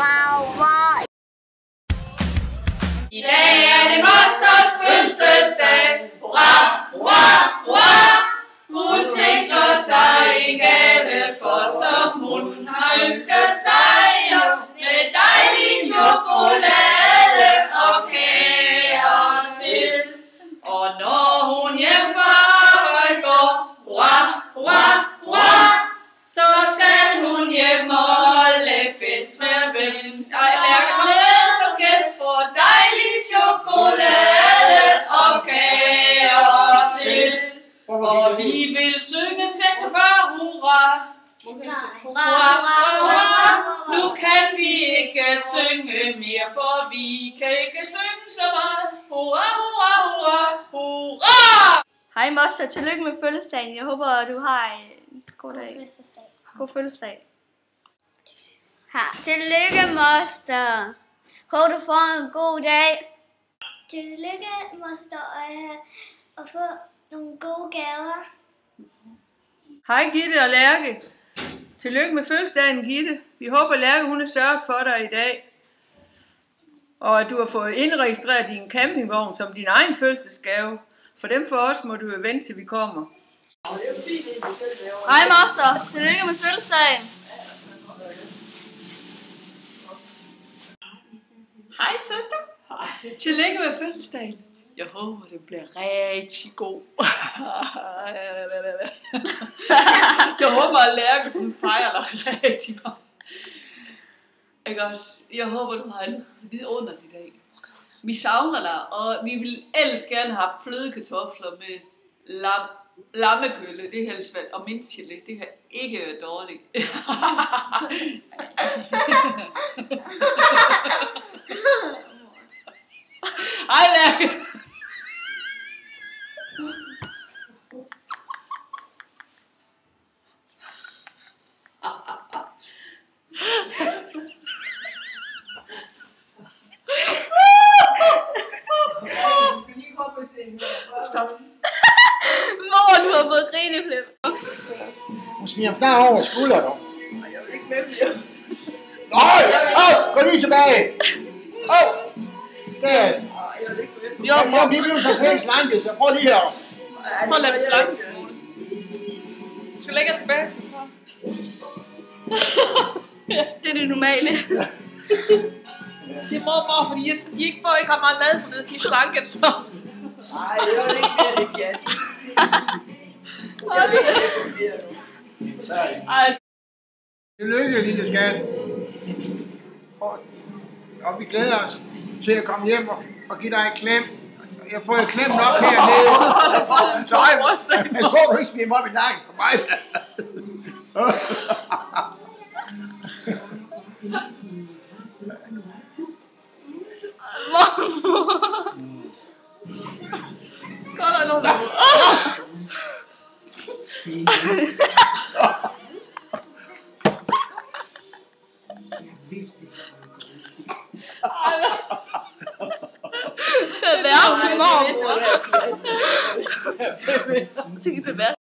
hurra. I dag er det mosters fødselsdag. Hurra, hurra, hurra. Hun sikrer sig en gave, for som hun har ønsket sig, med dejlig chokolade og kager til. Og når hun hjem fra arbejde går, hurra, hurra, hurra, så skal hun hjem og holde fest med hvem. Lærke som gæst får dejlig chokolade og kager til. Og vi vil synge 46 hurra. Hurra, hurra. Nu kan vi ikke synge mere, for vi kan ikke synge så meget. Hurra, hurra, hurra, hurra. Hej moster, tillykke med fødselsdagen. Jeg håber, du har en god dag. God fødselsdag. Tillykke, moster. Håber du får en god dag. Tillykke, moster, og få nogle gode gaver. Hej Gitte og Lærke. Tillykke med fødselsdagen, Gitte. Vi håber, Lærke hun har sørget for dig i dag. Og at du har fået indregistreret din campingvogn som din egen fødselsdagsgave. For dem for os må du jo vente til vi kommer. Hej moster, tillykke med fødselsdagen. Hej søster. Hej. Tillykke med fødselsdagen. Jeg håber, det bliver rigtig god. Jeg håber, at Lærke hun fejrer dig rigtig meget. Ikke også? Jeg håber, du har en vidunderlig dag. Vi savner dig, og vi vil ellers gerne have flødekartofler med lammekølle. Det er helst og mintgelé. Det kan ikke være dårligt. Hej Lærke. Stop. Mor, du har fået grineflip. Hun smiger klar over skulderen. Jeg vil ikke med mere. Nøj! Gå lige tilbage! Der! Jeg bliver så pænt slanket, så prøv lige at... Prøv at lade mig slanke en smule. Du skal lægge tilbage, så far. Det er det normale. Det er bare fordi de ikke får ikke har meget mad på det, de er slanke så. Nej, det var ikke det, det kan. Tillykke, lille skat. Og vi glæder os til at komme hjem og give dig et klem. Jeg får et klem nok hernede. Så jeg håber, du ikke smider mig op i nakken på mig. Godt er nogen der. Det er værre til morgen. Det er værre.